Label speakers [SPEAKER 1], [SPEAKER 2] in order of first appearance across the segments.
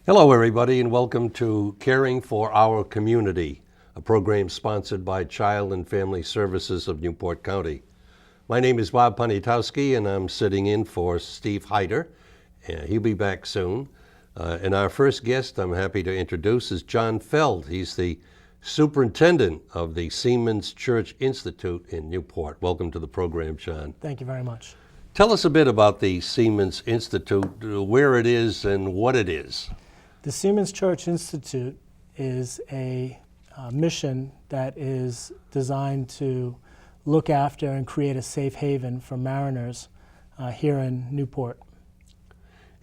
[SPEAKER 1] Hello, everybody, and welcome to Caring for Our Community, a program sponsored by Child and Family Services of Newport County. My name is Bob Poniatowski, and I'm sitting in for Steve Hyder. He'll be back soon. And our first guest I'm happy to introduce is John Feld. He's the superintendent of the Seamen's Church Institute in Newport. Welcome to the program, John.
[SPEAKER 2] Thank you very much.
[SPEAKER 1] Tell us a bit about the Seamen's Institute, where it is and what it is.
[SPEAKER 2] The Seamen's Church Institute is a mission that is designed to look after and create a safe haven for mariners here in Newport.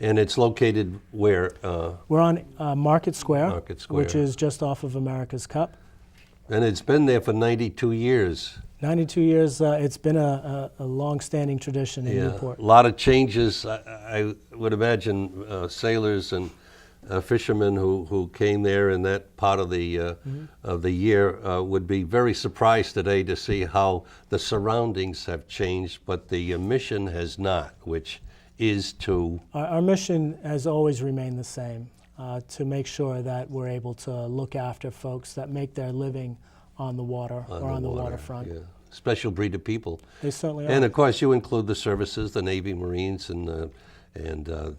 [SPEAKER 1] And it's located where?
[SPEAKER 2] We're on Market Square, which is just off of America's Cup.
[SPEAKER 1] And it's been there for 92 years.
[SPEAKER 2] 92 years, it's been a long-standing tradition in Newport.
[SPEAKER 1] A lot of changes. I would imagine sailors and fishermen who came there in that part of the year would be very surprised today to see how the surroundings have changed, but the mission has not, which is to...
[SPEAKER 2] Our mission has always remained the same, to make sure that we're able to look after folks that make their living on the water or on the waterfront. Yeah.
[SPEAKER 1] Special breed of people.
[SPEAKER 2] They certainly are.
[SPEAKER 1] And of course you include the services, the Navy, Marines, and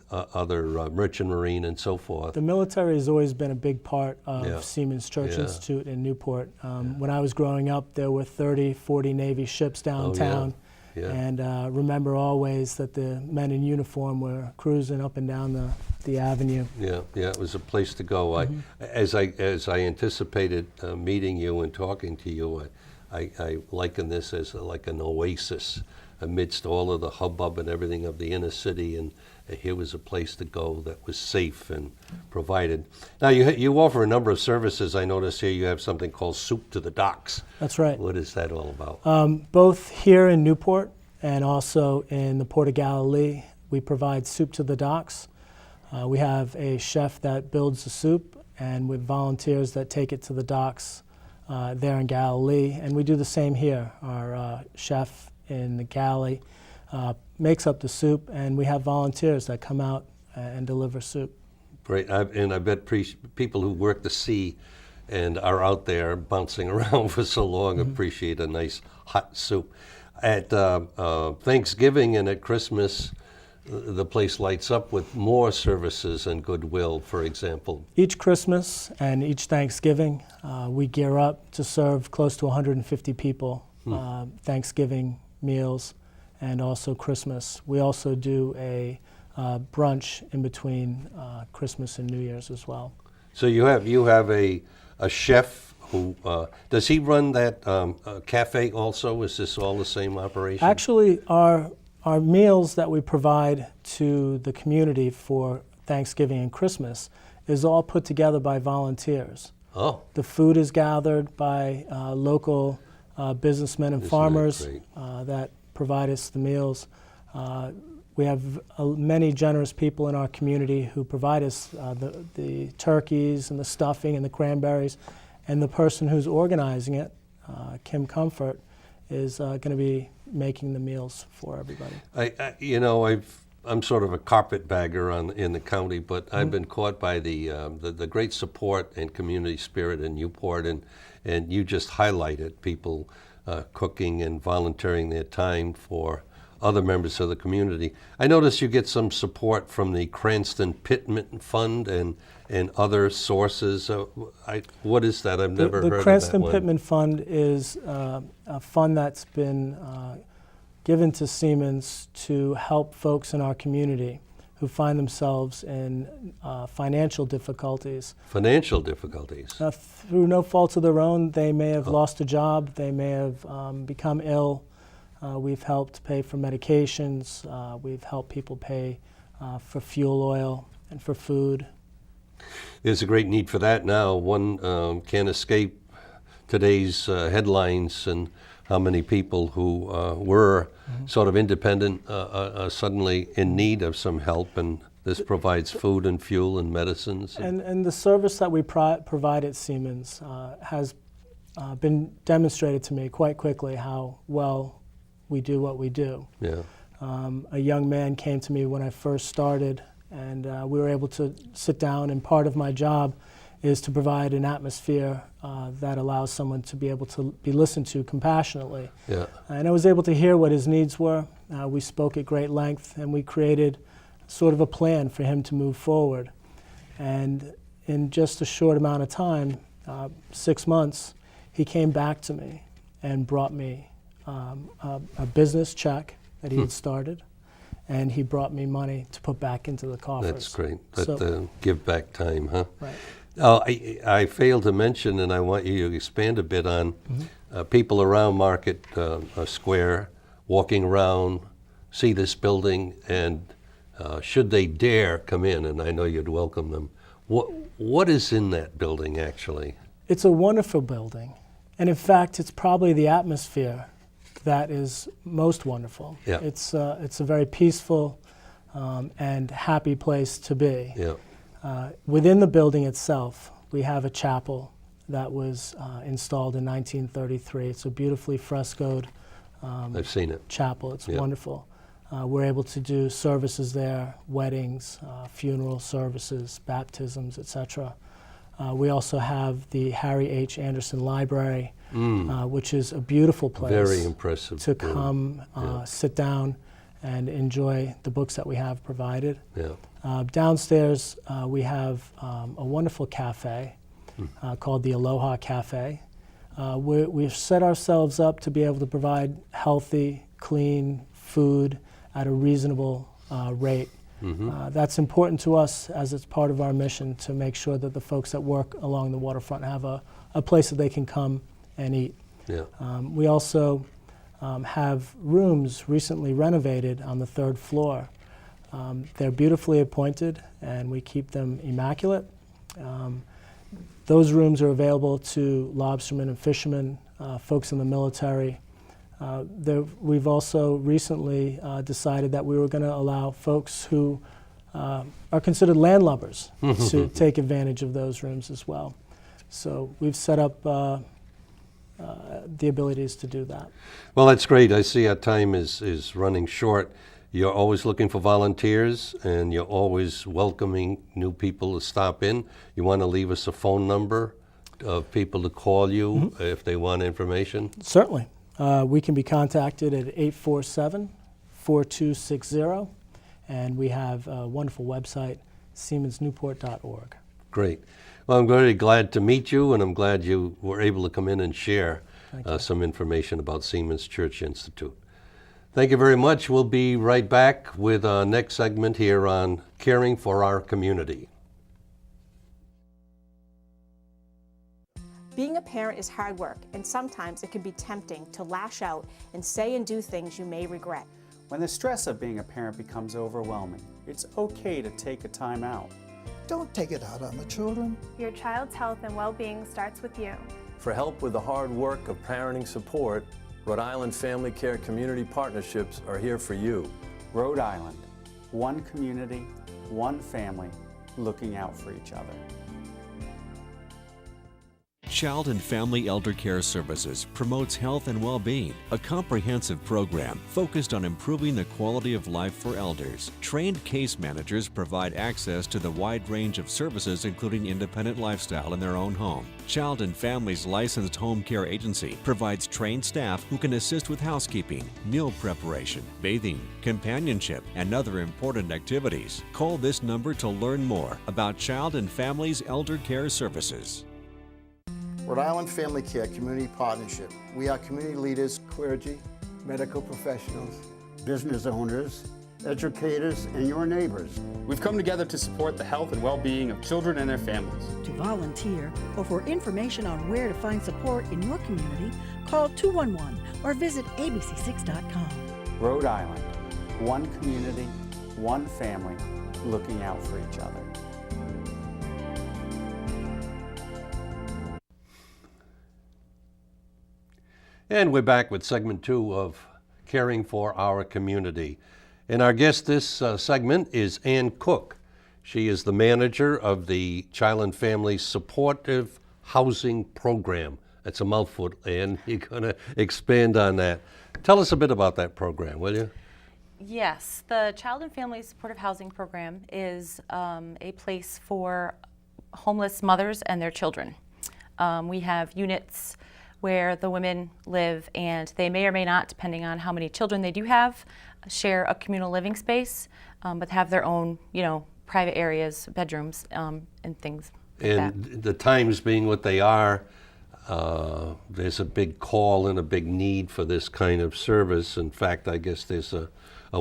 [SPEAKER 1] other merchant marine and so forth.
[SPEAKER 2] The military has always been a big part of Seamen's Church Institute in Newport. When I was growing up, there were 30, 40 Navy ships downtown. And remember always that the men in uniform were cruising up and down the avenue. Yeah,
[SPEAKER 1] it was a place to go. As I anticipated meeting you and talking to you, I liken this as like an oasis amidst all of the hubbub and everything of the inner city, and here was a place to go that was safe and provided. Now you offer a number of services. I notice here you have something called Soup to the Docks.
[SPEAKER 2] That's right.
[SPEAKER 1] What is that all about?
[SPEAKER 2] Both here in Newport and also in the Port of Galilee, we provide soup to the docks. We have a chef that builds the soup, and with volunteers that take it to the docks there in Galilee, and we do the same here. Our chef in the galley makes up the soup, and we have volunteers that come out and deliver soup.
[SPEAKER 1] Great, and I bet people who work the sea and are out there bouncing around for so long appreciate a nice hot soup. At Thanksgiving and at Christmas, the place lights up with more services and goodwill, for example.
[SPEAKER 2] Each Christmas and each Thanksgiving, we gear up to serve close to 150 people Thanksgiving meals and also Christmas. We also do a brunch in between Christmas and New Year's as well.
[SPEAKER 1] So you have a chef who does he run that cafe also? Is this all the same operation?
[SPEAKER 2] Actually, our meals that we provide to the community for Thanksgiving and Christmas is all put together by volunteers.
[SPEAKER 1] Oh.
[SPEAKER 2] The food is gathered by local businessmen and farmers that provide us the meals. We have many generous people in our community who provide us the turkeys and the stuffing and the cranberries, and the person who's organizing it, Kim Comfort, is going to be making the meals for everybody.
[SPEAKER 1] I'm sort of a carpetbagger in the county, but I've been caught by the great support and community spirit in Newport, and you just highlighted people cooking and volunteering their time for other members of the community. I notice you get some support from the Cranston Pittman Fund and other sources. What is that? I've never heard of that one.
[SPEAKER 2] The Cranston Pittman Fund is a fund that's been given to Seamen's to help folks in our community who find themselves in financial difficulties.
[SPEAKER 1] Financial difficulties?
[SPEAKER 2] Through no fault of their own. They may have lost a job. They may have become ill. We've helped pay for medications. We've helped people pay for fuel oil and for food.
[SPEAKER 1] There's a great need for that now. One can't escape today's headlines and how many people who were sort of independent are suddenly in need of some help, and this provides food and fuel and medicines.
[SPEAKER 2] And the service that we provide at Seamen's has been demonstrated to me quite quickly how well we do what we do.
[SPEAKER 1] Yeah.
[SPEAKER 2] A young man came to me when I first started And we were able to sit down, and part of my job is to provide an atmosphere that allows someone to be able to be listened to compassionately.
[SPEAKER 1] Yeah.
[SPEAKER 2] And I was able to hear what his needs were. We spoke at great length, and we created sort of a plan for him to move forward. And in just a short amount of time, 6 months, he came back to me and brought me a business check that he had started, and he brought me money to put back into the coffers.
[SPEAKER 1] That's great. That
[SPEAKER 2] So-
[SPEAKER 1] give back time, huh?
[SPEAKER 2] Right.
[SPEAKER 1] Oh, I failed to mention, and I want you to expand a bit on people around Market Square, walking around, see this building, and should they dare come in, and I know you'd welcome them. What is in that building, actually?
[SPEAKER 2] It's a wonderful building, and in fact, it's probably the atmosphere that is most wonderful.
[SPEAKER 1] Yeah.
[SPEAKER 2] It's a very peaceful and happy place to be.
[SPEAKER 1] Yeah.
[SPEAKER 2] Within the building itself, we have a chapel that was installed in 1933. It's a beautifully frescoed
[SPEAKER 1] I've seen it.
[SPEAKER 2] chapel. It's
[SPEAKER 1] Yeah.
[SPEAKER 2] wonderful. We're able to do services there, weddings, funeral services, baptisms, etc. We also have the Harry H. Anderson Library, which is a beautiful place
[SPEAKER 1] Very impressive.
[SPEAKER 2] to
[SPEAKER 1] building.
[SPEAKER 2] come, sit down, and enjoy the books that we have provided.
[SPEAKER 1] Yeah.
[SPEAKER 2] Downstairs, we have a wonderful cafe called the Aloha Cafe. We've set ourselves up to be able to provide healthy, clean food at a reasonable rate. That's important to us, as it's part of our mission to make sure that the folks that work along the waterfront have a place that they can come and eat.
[SPEAKER 1] Yeah.
[SPEAKER 2] We also have rooms recently renovated on the 3rd floor. They're beautifully appointed, and we keep them immaculate. Those rooms are available to lobstermen and fishermen, folks in the military. We've also recently decided that we were going to allow folks who are considered landlubbers to take advantage of those rooms as well. So we've set up the abilities to do that.
[SPEAKER 1] Well, that's great. I see our time is running short. You're always looking for volunteers, and you're always welcoming new people to stop in. You want to leave us a phone number of people to call you if they want information?
[SPEAKER 2] Certainly. We can be contacted at 847-4260, and we have a wonderful website, siemensnewport.org.
[SPEAKER 1] Great. Well, I'm very glad to meet you, and I'm glad you were able to come in and share some information about Siemens Church Institute. Thank you very much. We'll be right back with our next segment here on Caring for Our Community.
[SPEAKER 3] Being a parent is hard work, and sometimes it can be tempting to lash out and say and do things you may regret.
[SPEAKER 4] When the stress of being a parent becomes overwhelming, it's okay to take a time out.
[SPEAKER 5] Don't take it out on the children.
[SPEAKER 6] Your child's health and well-being starts with you.
[SPEAKER 7] For help with the hard work of parenting support, Rhode Island Family Care Community Partnerships are here for you.
[SPEAKER 4] Rhode Island, one community, one family, looking out for each other.
[SPEAKER 8] Child and Family Elder Care Services promotes health and well-being, a comprehensive program focused on improving the quality of life for elders. Trained case managers provide access to the wide range of services, including independent lifestyle in their own home. Child and Family's licensed home care agency provides trained staff who can assist with housekeeping, meal preparation, bathing, companionship, and other important activities. Call this number to learn more about Child and Family's Elder Care Services.
[SPEAKER 5] Rhode Island Family Care Community Partnership. We are community leaders,
[SPEAKER 9] clergy, medical professionals, business owners, educators, and your neighbors.
[SPEAKER 10] We've come together to support the health and well-being of children and their families.
[SPEAKER 11] To volunteer or for information on where to find support in your community, call 211 or visit abc6.com.
[SPEAKER 4] Rhode Island, one community, one family, looking out for each other.
[SPEAKER 1] And we're back with segment 2 of Caring for Our Community. And our guest this segment is Ann Cook. She is the manager of the Child and Family Supportive Housing Program. That's a mouthful, Ann. You're going to expand on that. Tell us a bit about that program, will you?
[SPEAKER 12] Yes, the Child and Family Supportive Housing Program is a place for homeless mothers and their children. We have units where the women live, and they may or may not, depending on how many children they do have, share a communal living space, but have their own, private areas, bedrooms, and things like that.
[SPEAKER 1] And the times being what they are, there's a big call and a big need for this kind of service. In fact, I guess there's a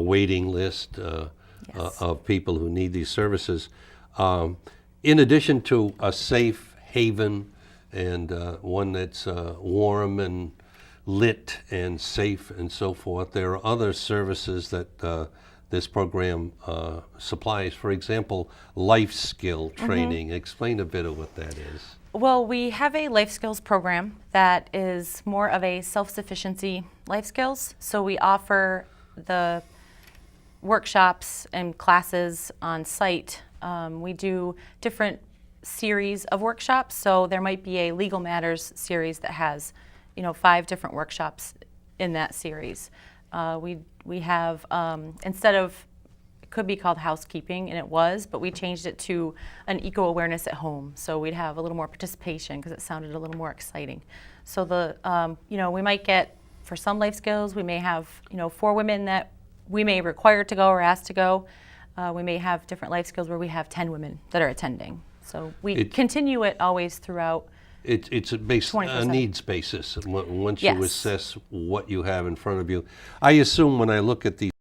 [SPEAKER 1] waiting list of people who need these services. In addition to a safe haven and one that's warm and lit and safe and so forth, there are other services that this program supplies. For example, life skill training. Explain a bit of what that is.
[SPEAKER 12] Well, we have a life skills program that is more of a self-sufficiency life skills. So we offer the workshops and classes on site. We do different series of workshops. So there might be a legal matters series that has, 5 different workshops in that series. We have, instead of, it could be called housekeeping, and it was, but we changed it to an eco-awareness at home. So we'd have a little more participation because it sounded a little more exciting. So we might get, for some life skills, we may have, 4 women that we may require to go or ask to go. We may have different life skills where we have 10 women that are attending. So we continue it always throughout.
[SPEAKER 1] It's a needs basis. Once
[SPEAKER 12] Yes.
[SPEAKER 1] you assess what you have in front of you, I assume when I look at these